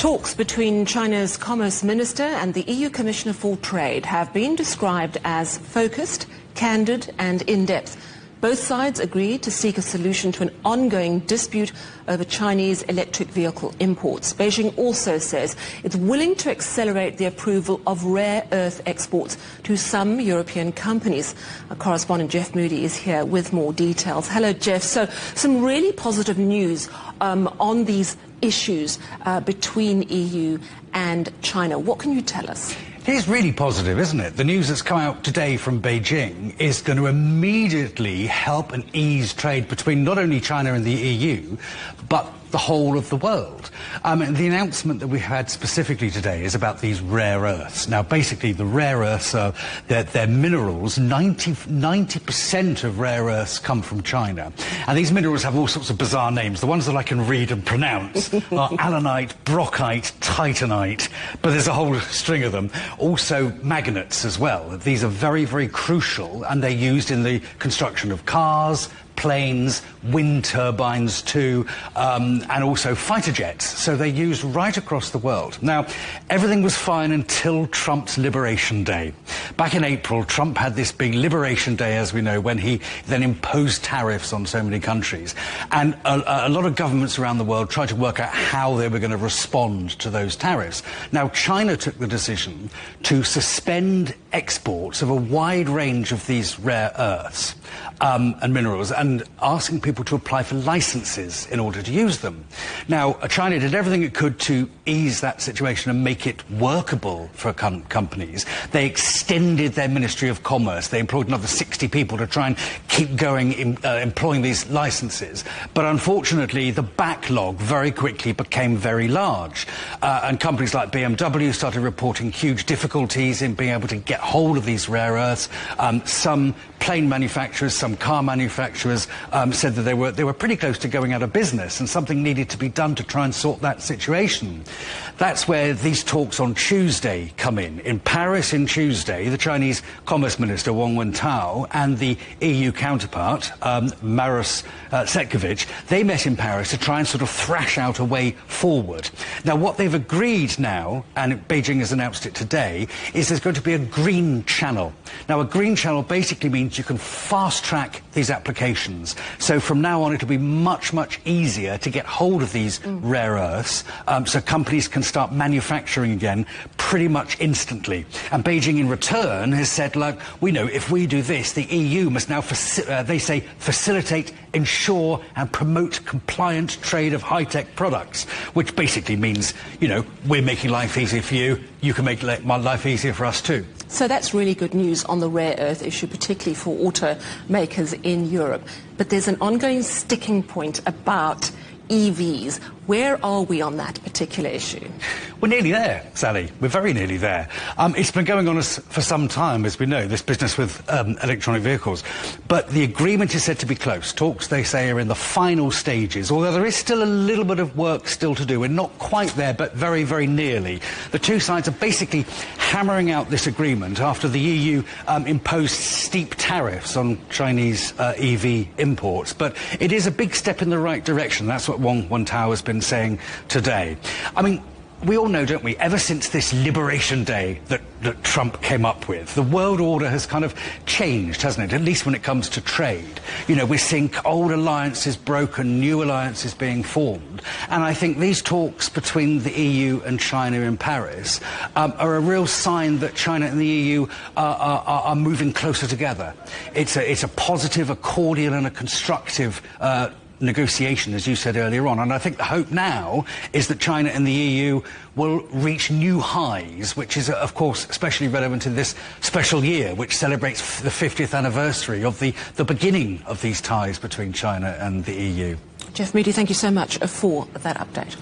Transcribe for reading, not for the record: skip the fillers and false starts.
Talks between China's Commerce Minister and the EU Commissioner for Trade have been described as focused, candid and in-depth. Both sides agreed to seek a solution to an ongoing dispute over Chinese electric vehicle imports. Beijing also says it's willing to accelerate the approval of rare earth exports to some European companies. Our correspondent Jeff Moody is here with more details. Hello, Jeff. So some really positive news on these issues between EU and China. What can you tell us? It is really positive, isn't it? The news that's come out today from Beijing is going to immediately help and ease trade between not only China and the EU, but the whole of the world. And the announcement that we had specifically today is about these rare earths. Now, basically, the rare earths are they're minerals. 90% of rare earths come from China. And these minerals have all sorts of bizarre names. The ones that I can read and pronounce are allanite, brockite, titanite, but there's a whole string of them. Also magnets as well. These are very, very crucial, and they're used in the construction of cars, planes, wind turbines too, and also fighter jets. So they're used right across the world. Now, everything was fine until Trump's Liberation Day. Back in April, Trump had this big Liberation Day, as we know, when he then imposed tariffs on so many countries. And a lot of governments around the world tried to work out how they were going to respond to those tariffs. Now, China took the decision to suspend exports of a wide range of these rare earths and minerals, and asking people to apply for licenses in order to use them. Now, China did everything it could to ease that situation and make it workable for companies. They extended their Ministry of Commerce. They employed another 60 people to try and keep going, employing these licenses. But unfortunately, the backlog very quickly became very large. And companies like BMW started reporting huge difficulties in being able to get hold of these rare earths. Some plane manufacturers, some car manufacturers said that they were pretty close to going out of business, and something needed to be done to try and sort that situation. That's where these talks on Tuesday come in. In Paris on Tuesday, the Chinese Commerce Minister Wang Wentao and the EU counterpart, Maros Sefcovic, they met in Paris to try and sort of thrash out a way forward. Now, what they've agreed now, and Beijing has announced it today, is there's going to be a green channel. Now, a green channel basically means you can fast-track these applications. So from now on, it'll be much, much easier to get hold of these rare earths, so companies can start manufacturing again pretty much instantly. And Beijing, in return, has said, like, we know if we do this, the EU must now, they say, facilitate, ensure and promote compliant trade of high-tech products, which basically means, you know, we're making life easier for you, you can make life easier for us too. So that's really good news on the rare earth issue, particularly for automakers in Europe. But there's an ongoing sticking point about EVs. Where are we on that particular issue? We're nearly there, Sally. We're very nearly there. It's been going on for some time, as we know, this business with electronic vehicles. But the agreement is said to be close. Talks, they say, are in the final stages, although there is still a little bit of work still to do. We're not quite there, but very, very nearly. The two sides are basically hammering out this agreement after the EU imposed steep tariffs on Chinese EV imports. But it is a big step in the right direction. That's what Wang Wentao has been saying today. I mean, we all know, don't we, ever since this Liberation Day that Trump came up with, the world order has kind of changed, hasn't it? At least when it comes to trade. You know, we're seeing old alliances broken, new alliances being formed. And I think these talks between the EU and China in Paris are a real sign that China and the EU are moving closer together. It's a positive, a cordial and a constructive negotiation, as you said earlier on. And I think the hope now is that China and the EU will reach new highs, which is, of course, especially relevant in this special year, which celebrates the 50th anniversary of the beginning of these ties between China and the EU. Jeff Moody, thank you so much for that update.